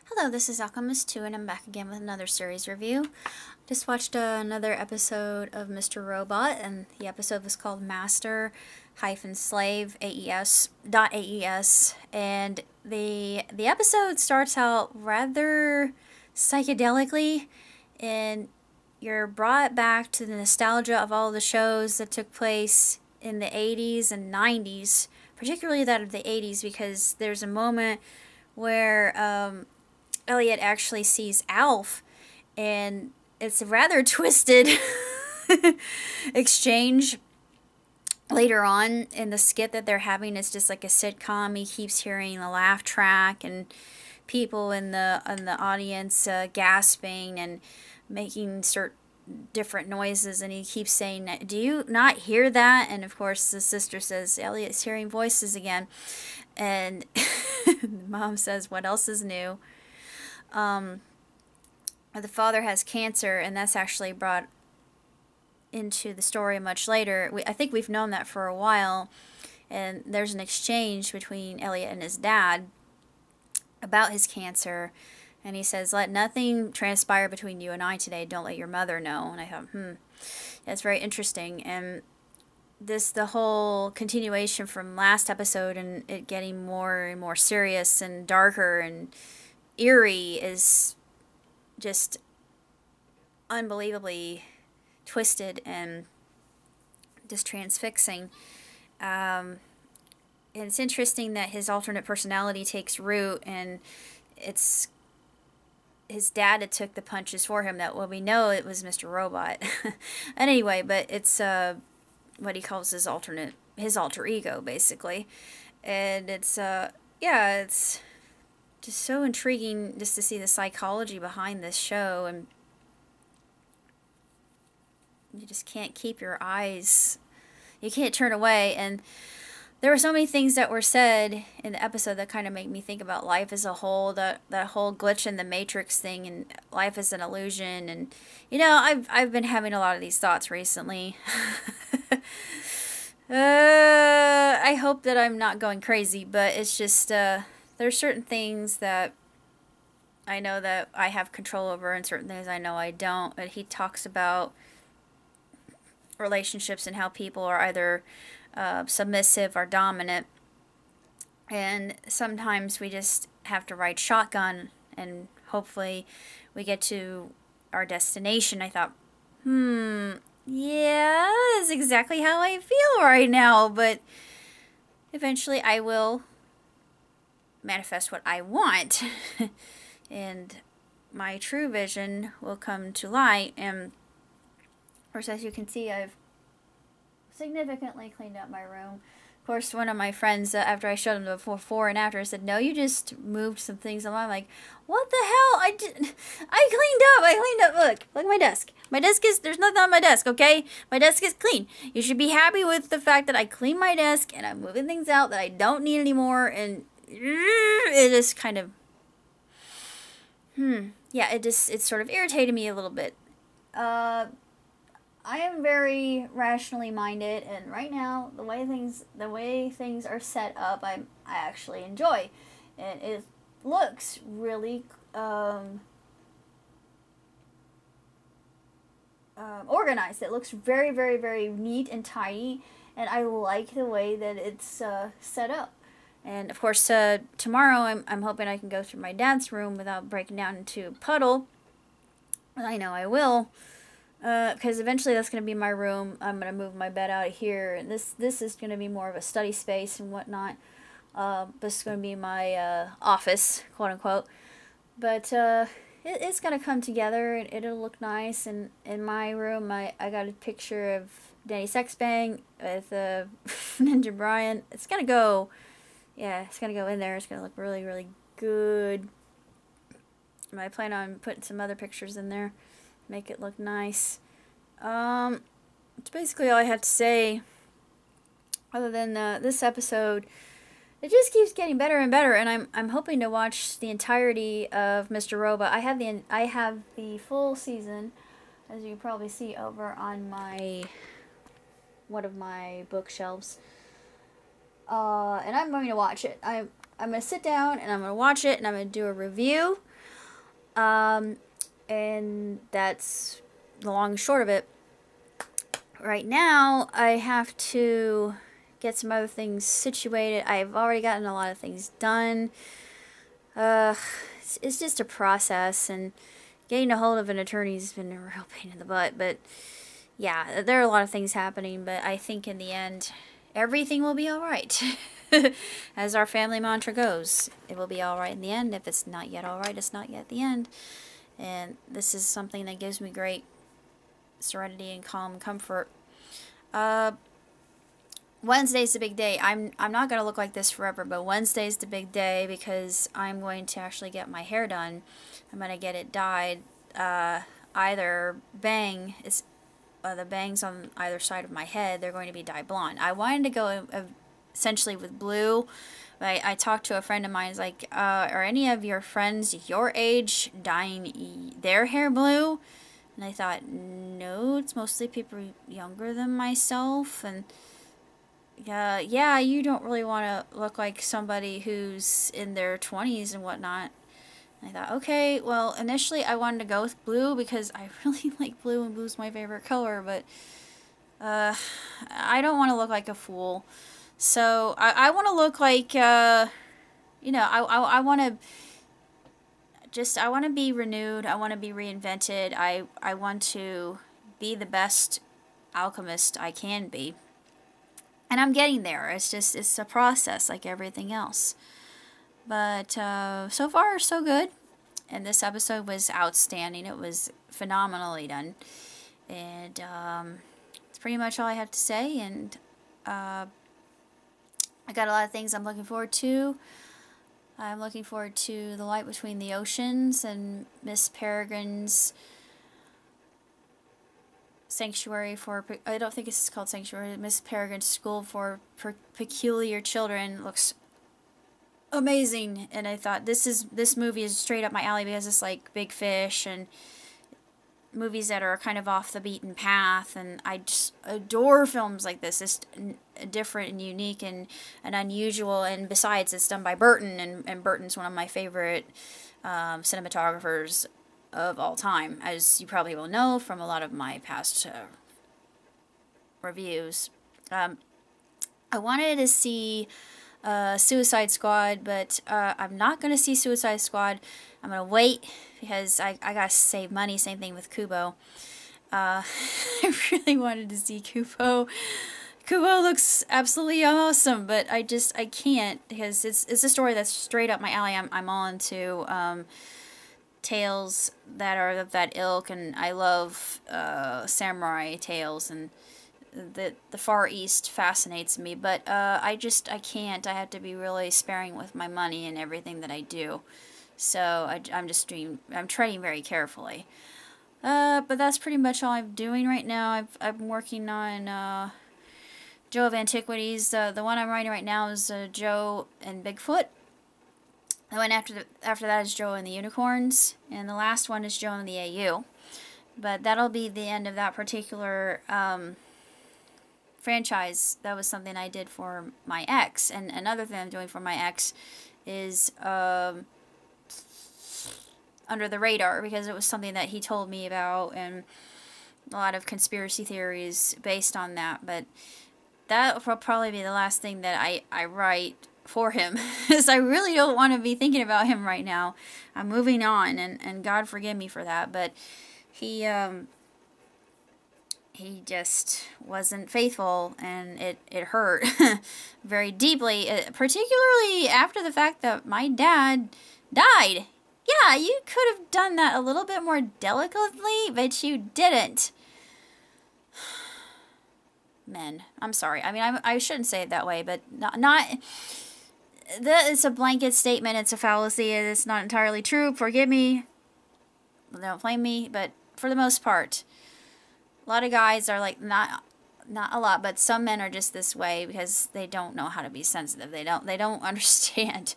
Hello, this is Alchemist 2, and I'm back again with another series review. Just watched another episode of Mr. Robot, and the episode was called Master Slave AES. And the episode starts out rather psychedelically, and you're brought back to the nostalgia of all the shows that took place in the 80s and 90s, particularly that of the 80s, because there's a moment where Elliot actually sees Alf, and it's a rather twisted exchange later on in the skit that they're having. It's just like a sitcom. He keeps hearing the laugh track and people in the audience gasping and making certain different noises, and he keeps saying, "Do you not hear that?" And of course the sister says, "Elliot's hearing voices again." And mom says, "What else is new?" um, the father has cancer, and that's actually brought into the story much later. I think we've known that for a while, and there's an exchange between Elliot and his dad about his cancer, and he says, "Let nothing transpire between you and I today. Don't let your mother know." And I thought, that's very interesting. And the whole continuation from last episode and it getting more and more serious and darker and eerie is just unbelievably twisted and just transfixing. And it's interesting that his alternate personality takes root, and it's his dad that took the punches for him. That, well, we know it was Mr. Robot. And anyway, but it's what he calls his alter ego, basically. And it's it's just so intriguing just to see the psychology behind this show, and you just can't keep your eyes, you can't turn away. And there were so many things that were said in the episode that kind of make me think about life as a whole, that whole glitch in the matrix thing, and life is an illusion. And I've been having a lot of these thoughts recently. I hope that I'm not going crazy, but it's just there's certain things that I know that I have control over, and certain things I know I don't. But he talks about relationships and how people are either submissive or dominant, and sometimes we just have to ride shotgun, and hopefully we get to our destination. I thought, yeah, that's exactly how I feel right now, but eventually I will manifest what I want. And my true vision will come to light. And of course, as you can see, I've significantly cleaned up my room. Of course, one of my friends, after I showed him the before and after, said, "No, you just moved some things." And I'm like, "What the hell? I cleaned up. Look at my desk. My desk there's nothing on my desk, okay? My desk is clean. You should be happy with the fact that I cleaned my desk and I'm moving things out that I don't need anymore." And it just kind of, yeah, it sort of irritated me a little bit. I am very rationally minded, and right now the way things are set up, I actually enjoy, and it looks really organized. It looks very, very, very neat and tidy, and I like the way that it's set up. And of course, tomorrow I'm hoping I can go through my dad's room without breaking down into a puddle. I know I will. Because eventually that's going to be my room. I'm going to move my bed out of here, and this is going to be more of a study space and whatnot. This is going to be my office, quote unquote. But it's going to come together, and it'll look nice. And in my room, I got a picture of Danny Sexbang with Ninja Brian. It's going to go, it's going to go in there. It's going to look really, really good. And I plan on putting some other pictures in there, make it look nice. It's basically all I have to say. Other than this episode, it just keeps getting better and better, and I'm hoping to watch the entirety of Mr. Robot. I have the full season, as you can probably see over on one of my bookshelves. And I'm going to watch it. I'm going to sit down and I'm going to watch it, and I'm going to do a review. And that's the long and short of it. Right now, I have to get some other things situated. I've already gotten a lot of things done. Uh, it's just a process, and getting a hold of an attorney's been a real pain in the butt. But yeah, there are a lot of things happening, but I think in the end, everything will be all right. As our family mantra goes, it will be all right in the end. If it's not yet all right, it's not yet the end. And this is something that gives me great serenity and calm and comfort. Wednesday's the big day. I'm not going to look like this forever, but Wednesday's the big day because I'm going to actually get my hair done. I'm going to get it dyed. Either it's the bangs on either side of my head, they're going to be dyed blonde. I wanted to go essentially with blue. I talked to a friend of mine. He's like, are any of your friends your age dyeing their hair blue? And I thought, no, it's mostly people younger than myself. And yeah, you don't really want to look like somebody who's in their 20s and whatnot. And I thought, okay, well, initially I wanted to go with blue because I really like blue, and blue's my favorite color, but I don't want to look like a fool. So I want to look like, I want to I want to be renewed. I want to be reinvented. I want to be the best alchemist I can be. And I'm getting there. It's a process like everything else. But so far, so good. And this episode was outstanding. It was phenomenally done. And it's pretty much all I have to say. And I got a lot of things I'm looking forward to. I'm looking forward to The Light Between the Oceans and Miss Peregrine's Sanctuary for... I don't think it's called Sanctuary. Miss Peregrine's School for Peculiar Children looks amazing. And I thought this movie is straight up my alley because it's like Big Fish and movies that are kind of off the beaten path, and I just adore films like this. It's different and unique and unusual, and besides, it's done by Burton, and Burton's one of my favorite cinematographers of all time, as you probably will know from a lot of my past reviews. I wanted to see Suicide Squad, but I'm not going to see Suicide Squad. I'm going to wait because I got to save money. Same thing with Kubo. I really wanted to see Kubo. Kubo looks absolutely awesome, but I can't because it's a story that's straight up my alley. I'm all into tales that are of that ilk, and I love samurai tales, and the Far East fascinates me, but I can't. I have to be really sparing with my money and everything that I do. So I'm treading very carefully. But that's pretty much all I'm doing right now. I'm working on Joe of Antiquities. The one I'm writing right now is Joe and Bigfoot. The one after that is Joe and the Unicorns, and the last one is Joe and the AU. But that'll be the end of that particular franchise. That was something I did for my ex, and another thing I'm doing for my ex is Under the Radar, because it was something that he told me about, and a lot of conspiracy theories based on that. But that will probably be the last thing that I write for him, because I really don't want to be thinking about him right now. I'm moving on, and God forgive me for that, but he just wasn't faithful, and it hurt very deeply, particularly after the fact that my dad died. Yeah, you could have done that a little bit more delicately, but you didn't. Men, I'm sorry. I mean, I shouldn't say it that way, but not it's a blanket statement. It's a fallacy. It's not entirely true. Forgive me. Don't blame me, but for the most part, a lot of guys are like, not a lot, but some men are just this way because they don't know how to be sensitive. They don't understand.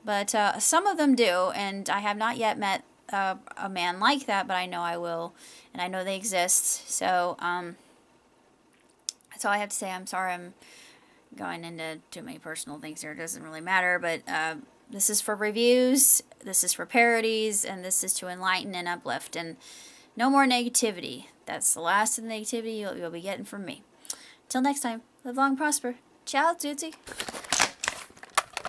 But some of them do, and I have not yet met a man like that, but I know I will, and I know they exist. So that's all I have to say. I'm sorry I'm going into too many personal things here. It doesn't really matter, but This is for reviews, this is for parodies, and this is to enlighten and uplift. And no more negativity. That's the last of the negativity you'll be getting from me. Till next time, live long, prosper. Ciao, Tootsie.